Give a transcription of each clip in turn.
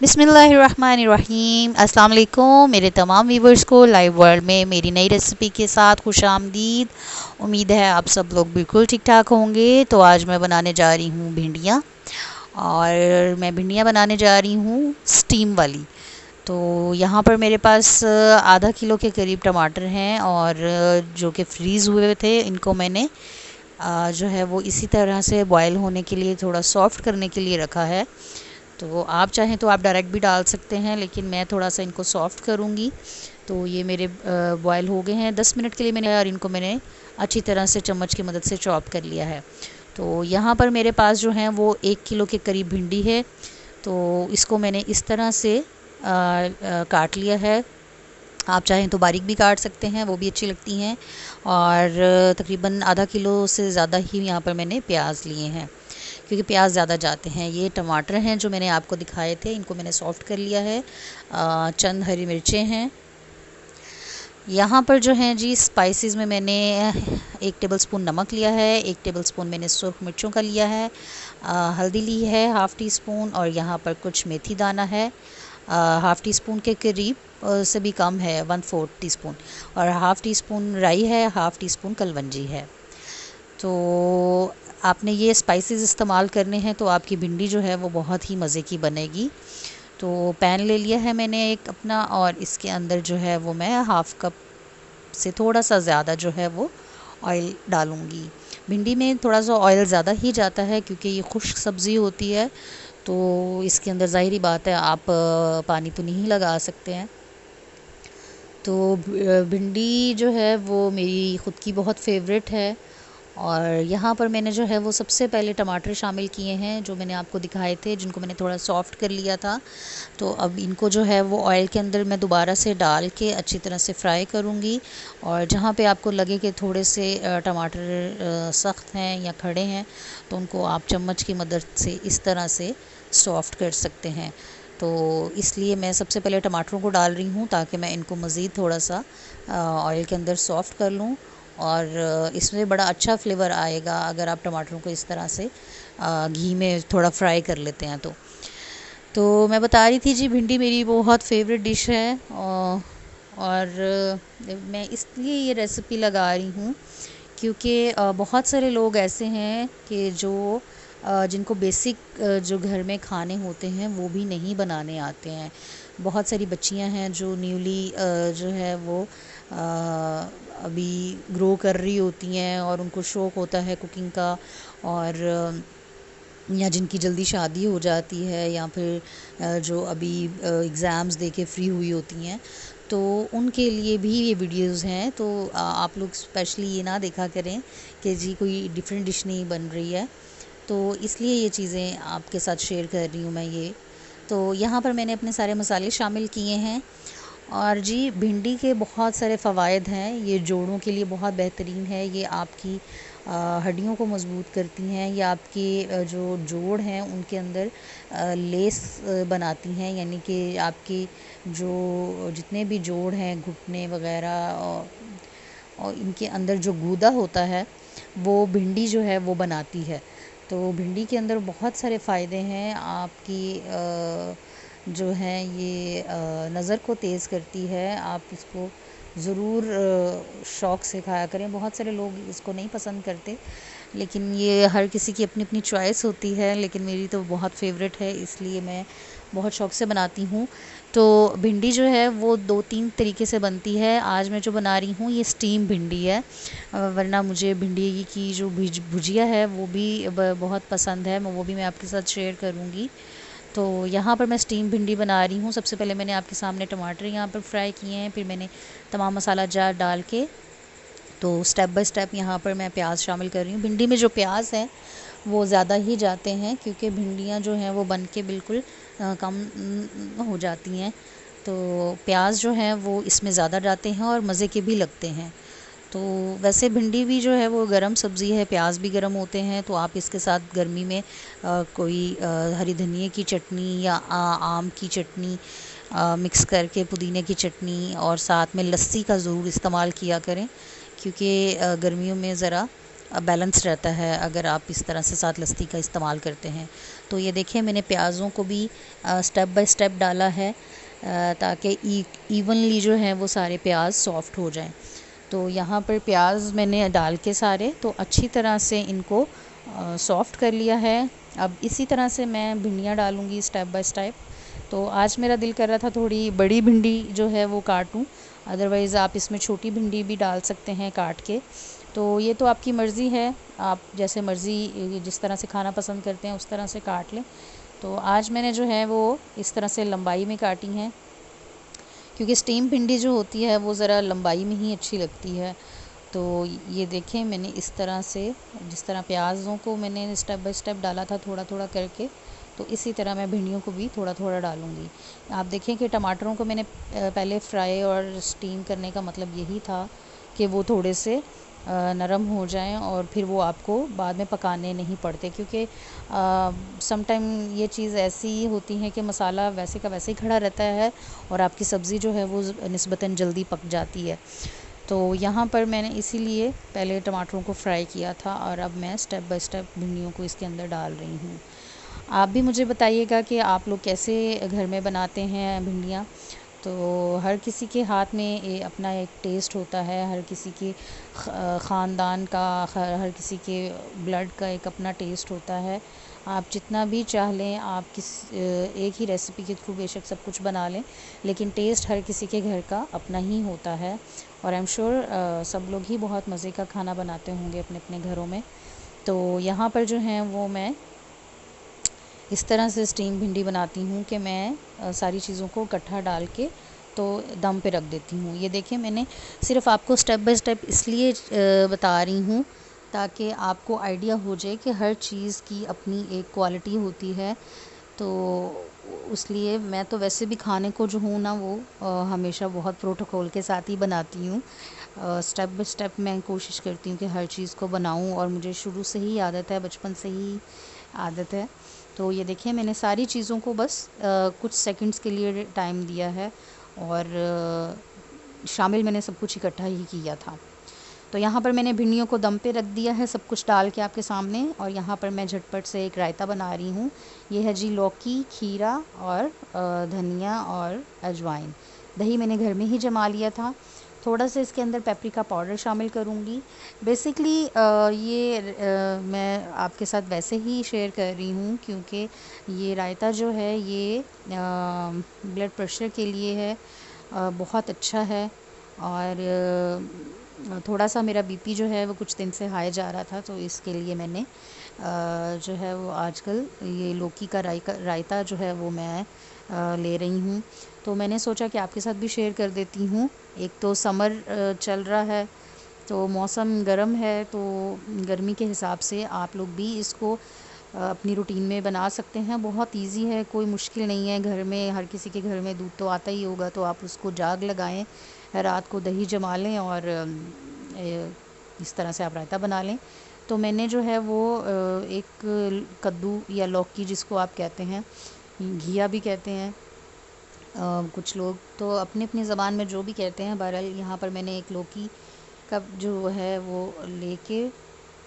बिस्मिल्लाहिर्रहमानिर्रहीम। अस्सलाम वालेकुम मेरे तमाम व्यूवर्स को लाइव वर्ल्ड में मेरी नई रेसिपी के साथ खुश आमदीद। उम्मीद है आप सब लोग बिल्कुल ठीक ठाक होंगे। तो आज मैं बनाने जा रही हूँ भिंडियाँ, और मैं भिंडियाँ बनाने जा रही हूँ स्टीम वाली। तो यहाँ पर मेरे पास आधा किलो के करीब टमाटर हैं, और जो कि फ्रीज़ हुए थे इनको मैंने जो है वो इसी तरह से बॉयल होने के लिए, थोड़ा सॉफ्ट करने के लिए रखा है। तो आप चाहें तो आप डायरेक्ट भी डाल सकते हैं, लेकिन मैं थोड़ा सा इनको सॉफ़्ट करूँगी। तो ये मेरे बॉयल हो गए हैं 10 मिनट के लिए मैंने, और इनको मैंने अच्छी तरह से चम्मच की मदद से चॉप कर लिया है। तो यहाँ पर मेरे पास जो है वो 1 किलो के करीब भिंडी है। तो इसको मैंने इस तरह से काट लिया है। आप चाहें तो बारीक भी काट सकते हैं, वो भी अच्छी लगती हैं। और तकरीबन आधा किलो से ज़्यादा ही यहाँ पर मैंने प्याज लिए हैं, क्योंकि प्याज ज़्यादा जाते हैं। ये टमाटर हैं जो मैंने आपको दिखाए थे, इनको मैंने सॉफ़्ट कर लिया है। चंद हरी मिर्चें हैं। यहाँ पर जो हैं जी स्पाइसेस में मैंने 1 टेबलस्पून नमक लिया है, 1 टेबलस्पून मैंने सुर्ख मिर्चों का लिया है, हल्दी ली है हाफ़ टी स्पून, और यहाँ पर कुछ मेथी दाना है हाफ़ टी स्पून के करीब, से भी कम है 1/4 टीस्पून, और हाफ़ टी स्पून राई है, हाफ़ टी स्पून कलवंजी है। तो आपने ये स्पाइसेस इस्तेमाल करने हैं तो आपकी भिंडी जो है वो बहुत ही मज़े की बनेगी। तो पैन ले लिया है मैंने एक अपना, और इसके अंदर जो है वो मैं हाफ़ कप से थोड़ा सा ज़्यादा जो है वो ऑयल डालूँगी। भिंडी में थोड़ा सा ऑयल ज़्यादा ही जाता है, क्योंकि ये खुश्क सब्ज़ी होती है। तो इसके अंदर ज़ाहिरी बात है आप पानी तो नहीं लगा सकते हैं। तो भिंडी जो है वो मेरी ख़ुद की बहुत फेवरेट है। और यहाँ पर मैंने जो है वो सबसे पहले टमाटर शामिल किए हैं, जो मैंने आपको दिखाए थे, जिनको मैंने थोड़ा सॉफ़्ट कर लिया था। तो अब इनको जो है वो ऑयल के अंदर मैं दोबारा से डाल के अच्छी तरह से फ्राई करूँगी। और जहाँ पे आपको लगे कि थोड़े से टमाटर सख्त हैं या खड़े हैं, तो उनको आप चम्मच की मदद से इस तरह से सॉफ़्ट कर सकते हैं। तो इसलिए मैं सबसे पहले टमाटरों को डाल रही हूँ, ताकि मैं इनको मज़ीद थोड़ा सा ऑयल के अंदर सॉफ़्ट कर लूँ। और इसमें बड़ा अच्छा फ्लेवर आएगा अगर आप टमाटरों को इस तरह से घी में थोड़ा फ्राई कर लेते हैं। तो मैं बता रही थी जी, भिंडी मेरी बहुत फेवरेट डिश है। और मैं इसलिए ये रेसिपी लगा रही हूँ, क्योंकि बहुत सारे लोग ऐसे हैं कि जो जिनको बेसिक जो घर में खाने होते हैं वो भी नहीं बनाने आते हैं। बहुत सारी बच्चियां हैं जो न्यूली जो है वो अभी ग्रो कर रही होती हैं, और उनको शौक़ होता है कुकिंग का। और या जिनकी जल्दी शादी हो जाती है, या फिर जो अभी एग्ज़ाम्स दे के फ्री हुई होती हैं, तो उनके लिए भी ये वीडियोस हैं। तो आप लोग स्पेशली ये ना देखा करें कि जी कोई डिफरेंट डिश नहीं बन रही है। तो इसलिए ये चीज़ें आपके साथ शेयर कर रही हूँ मैं ये। तो यहाँ पर मैंने अपने सारे मसाले शामिल किए हैं। और जी भिंडी के बहुत सारे फ़वाइद हैं। ये जोड़ों के लिए बहुत बेहतरीन है। ये आपकी हड्डियों को मज़बूत करती हैं। ये आपके जो जोड़ हैं उनके अंदर लेस बनाती हैं, यानी कि आपके जो जितने भी जोड़ हैं, घुटने वगैरह, और इनके अंदर जो गूदा होता है वो भिंडी जो है वो बनाती है। तो भिंडी के अंदर बहुत सारे फ़ायदे हैं। आपकी जो है ये नज़र को तेज़ करती है। आप इसको ज़रूर शौक़ से खाया करें। बहुत सारे लोग इसको नहीं पसंद करते, लेकिन ये हर किसी की अपनी अपनी चॉइस होती है। लेकिन मेरी तो बहुत फेवरेट है, इसलिए मैं बहुत शौक़ से बनाती हूँ। तो भिंडी जो है वो 2-3 तरीके से बनती है। आज मैं जो बना रही हूँ ये स्टीम भिंडी है, वरना मुझे भिंडी की जो भुजिया है वो भी बहुत पसंद है, वो भी मैं आपके साथ शेयर करूँगी। तो यहाँ पर मैं स्टीम भिंडी बना रही हूँ। सबसे पहले मैंने आपके सामने टमाटर यहाँ पर फ्राई किए हैं, फिर मैंने तमाम मसाला जार डाल के, तो स्टेप बाय स्टेप यहाँ पर मैं प्याज शामिल कर रही हूँ। भिंडी में जो प्याज है वो ज़्यादा ही जाते हैं, क्योंकि भिंडियाँ जो हैं वो बन के बिल्कुल कम हो जाती हैं। तो प्याज जो हैं वो इसमें ज़्यादा जाते हैं और मज़े के भी लगते हैं। तो वैसे भिंडी भी जो है वो गरम सब्ज़ी है, प्याज भी गरम होते हैं। तो आप इसके साथ गर्मी में कोई हरी धनिए की चटनी या आम की चटनी मिक्स करके, पुदीने की चटनी, और साथ में लस्सी का ज़रूर इस्तेमाल किया करें, क्योंकि गर्मियों में ज़रा बैलेंस रहता है अगर आप इस तरह से साथ लस्सी का इस्तेमाल करते हैं। तो ये देखिए मैंने प्याज़ों को भी स्टेप बाय स्टेप डाला है ताकि इवनली जो है वो सारे प्याज सॉफ़्ट हो जाएं। तो यहाँ पर प्याज मैंने डाल के सारे तो अच्छी तरह से इनको सॉफ़्ट कर लिया है। अब इसी तरह से मैं भिंडियाँ डालूँगी स्टेप बाय स्टेप। तो आज मेरा दिल कर रहा था थोड़ी बड़ी भिंडी जो है वो काटूँ, अदरवाइज़ आप इसमें छोटी भिंडी भी डाल सकते हैं काट के। तो ये तो आपकी मर्ज़ी है, आप जैसे मर्ज़ी जिस तरह से खाना पसंद करते हैं उस तरह से काट लें। तो आज मैंने जो है वो इस तरह से लंबाई में काटी हैं, क्योंकि स्टीम भिंडी जो होती है वो ज़रा लंबाई में ही अच्छी लगती है। तो ये देखें मैंने इस तरह से, जिस तरह प्याज़ों को मैंने स्टेप बाय स्टेप डाला था थोड़ा थोड़ा करके, तो इसी तरह मैं भिंडियों को भी थोड़ा थोड़ा डालूँगी। आप देखें कि टमाटरों को मैंने पहले फ्राई और स्टीम करने का मतलब यही था कि वो थोड़े से नरम हो जाएं और फिर वो आपको बाद में पकाने नहीं पड़ते, क्योंकि सम टाइम ये चीज़ ऐसी होती है कि मसाला वैसे का वैसे ही खड़ा रहता है और आपकी सब्ज़ी जो है वो निस्बतन जल्दी पक जाती है। तो यहाँ पर मैंने इसीलिए पहले टमाटरों को फ्राई किया था और अब मैं स्टेप बाय स्टेप भिंडियों को इसके अंदर डाल रही हूँ। आप भी मुझे बताइएगा कि आप लोग कैसे घर में बनाते हैं भिंडियाँ। तो हर किसी के हाथ में अपना एक टेस्ट होता है, हर किसी के ख़ानदान का, हर किसी के ब्लड का एक अपना टेस्ट होता है। आप जितना भी चाह लें, आप एक ही रेसिपी के थ्रू बेशक सब कुछ बना लें, लेकिन टेस्ट हर किसी के घर का अपना ही होता है। और आई एम श्योर सब लोग ही बहुत मज़े का खाना बनाते होंगे अपने अपने घरों में। तो यहाँ पर जो है वो मैं इस तरह से स्टीम भिंडी बनाती हूँ कि मैं सारी चीज़ों को इकट्ठा डाल के तो दम पे रख देती हूँ। ये देखिए मैंने सिर्फ आपको स्टेप बाय स्टेप इसलिए बता रही हूँ ताकि आपको आइडिया हो जाए कि हर चीज़ की अपनी एक क्वालिटी होती है। तो इसलिए मैं तो वैसे भी खाने को जो हूँ ना वो हमेशा बहुत प्रोटोकॉल के साथ ही बनाती हूँ। स्टेप बाय स्टेप मैं कोशिश करती हूँ कि हर चीज़ को बनाऊँ, और मुझे शुरू से ही आदत है, बचपन से ही आदत है। तो ये देखिए मैंने सारी चीज़ों को बस कुछ सेकंड्स के लिए टाइम दिया है और शामिल मैंने सब कुछ इकट्ठा ही किया था। तो यहाँ पर मैंने भिंडियों को दम पे रख दिया है सब कुछ डाल के आपके सामने, और यहाँ पर मैं झटपट से एक रायता बना रही हूँ। ये है जी लौकी, खीरा और धनिया और अजवाइन। दही मैंने घर में ही जमा लिया था। थोड़ा सा इसके अंदर पेपरिका पाउडर शामिल करूँगी। बेसिकली मैं आपके साथ वैसे ही शेयर कर रही हूँ क्योंकि ये रायता जो है ये ब्लड प्रेशर के लिए है, बहुत अच्छा है। और थोड़ा सा मेरा बीपी जो है वो कुछ दिन से हाई जा रहा था, तो इसके लिए मैंने जो है वो आजकल ये लौकी का रायता जो है वो मैं ले रही हूँ। तो मैंने सोचा कि आपके साथ भी शेयर कर देती हूँ। एक तो समर चल रहा है, तो मौसम गर्म है, तो गर्मी के हिसाब से आप लोग भी इसको अपनी रूटीन में बना सकते हैं। बहुत इजी है, कोई मुश्किल नहीं है। घर में हर किसी के घर में दूध तो आता ही होगा, तो आप उसको जाग लगाएं, रात को दही जमा लें और इस तरह से आप रायता बना लें। तो मैंने जो है वो एक कद्दू या लौकी जिसको आप कहते हैं, घिया भी कहते हैं कुछ लोग, तो अपनी अपनी ज़बान में जो भी कहते हैं। बहरहाल यहाँ पर मैंने एक लौकी का जो है वो लेके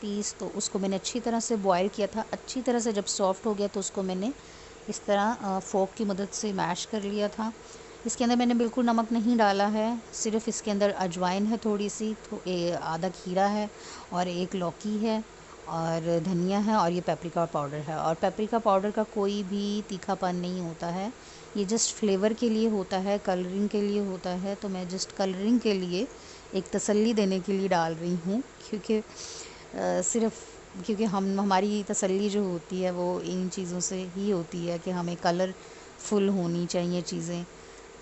पीस, तो उसको मैंने अच्छी तरह से बॉयल किया था। अच्छी तरह से जब सॉफ़्ट हो गया तो उसको मैंने इस तरह फ़ोर्क की मदद से मैश कर लिया था। इसके अंदर मैंने बिल्कुल नमक नहीं डाला है, सिर्फ इसके अंदर अजवाइन है थोड़ी सी, तो आधा खीरा है और एक लौकी है और धनिया है और ये पेपरिका पाउडर है। और पेपरिका पाउडर का कोई भी तीखापन नहीं होता है, ये जस्ट फ्लेवर के लिए होता है, कलरिंग के लिए होता है। तो मैं जस्ट कलरिंग के लिए, एक तसल्ली देने के लिए डाल रही हूँ, क्योंकि क्योंकि हमारी तसल्ली जो होती है वो इन चीज़ों से ही होती है कि हमें कलरफुल होनी चाहिए चीज़ें,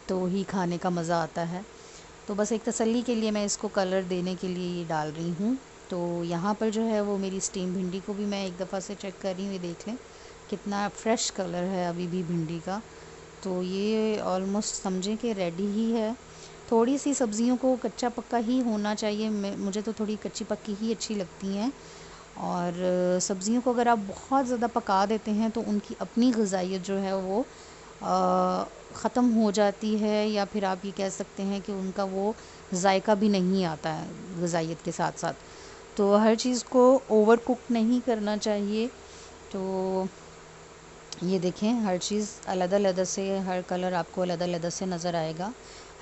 तो ही खाने का मज़ा आता है। तो बस एक तसल्ली के लिए मैं इसको कलर देने के लिए ये डाल रही हूँ। तो यहाँ पर जो है वो मेरी स्टीम भिंडी को भी मैं एक दफ़ा से चेक कर रही हूँ। ये देख लें कितना फ्रेश कलर है अभी भी भिंडी का। तो ये ऑलमोस्ट समझें कि रेडी ही है। थोड़ी सी सब्ज़ियों को कच्चा पक्का ही होना चाहिए, मुझे तो थोड़ी कच्ची पक्की ही अच्छी लगती हैं। और सब्ज़ियों को अगर आप बहुत ज़्यादा पका देते हैं तो उनकी अपनी ग़िज़ाइयत जो है वो ख़त्म हो जाती है, या फिर आप ये कह सकते हैं कि उनका वो जायका भी नहीं आता है ग़िज़ाइयत के साथ साथ। तो हर चीज़ को ओवर कुक नहीं करना चाहिए। तो ये देखें, हर चीज़ अलग अलग से, हर कलर आपको अलग अलग से नज़र आएगा।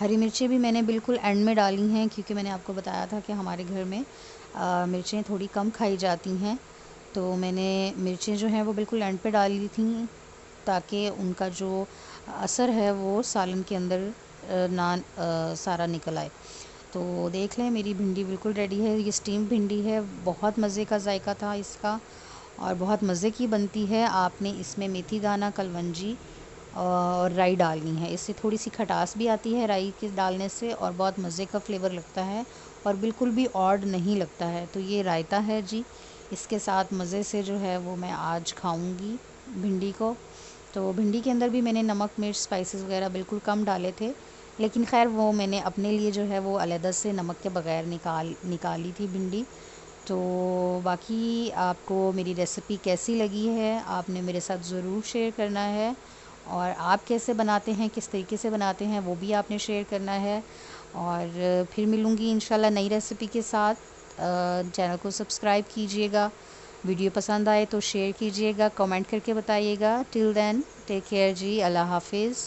हरी मिर्ची भी मैंने बिल्कुल एंड में डाली हैं, क्योंकि मैंने आपको बताया था कि हमारे घर में मिर्चें थोड़ी कम खाई जाती हैं। तो मैंने मिर्चें जो हैं वो बिल्कुल एंड पे डाली थी, ताकि उनका जो असर है वो सालन के अंदर ना सारा निकल आए। तो देख लें, मेरी भिंडी बिल्कुल रेडी है। ये स्टीम भिंडी है, बहुत मज़े का जायका था इसका और बहुत मज़े की बनती है। आपने इसमें मेथी दाना, कलवंजी और राई डालनी है। इससे थोड़ी सी खटास भी आती है राई के डालने से, और बहुत मज़े का फ्लेवर लगता है और बिल्कुल भी ऑड नहीं लगता है। तो ये रायता है जी, इसके साथ मज़े से जो है वो मैं आज खाऊंगी भिंडी को। तो भिंडी के अंदर भी मैंने नमक, मिर्च, स्पाइसेस वगैरह बिल्कुल कम डाले थे, लेकिन खैर वो मैंने अपने लिए जो है वो अलग से नमक के बगैर निकाली थी भिंडी। तो बाकी आपको मेरी रेसिपी कैसी लगी है, आपने मेरे साथ ज़रूर शेयर करना है, और आप कैसे बनाते हैं, किस तरीके से बनाते हैं, वो भी आपने शेयर करना है। और फिर मिलूँगी इंशाल्लाह नई रेसिपी के साथ। चैनल को सब्सक्राइब कीजिएगा, वीडियो पसंद आए तो शेयर कीजिएगा, कमेंट करके बताइएगा। टिल देन टेक केयर जी, अल्लाह हाफिज़।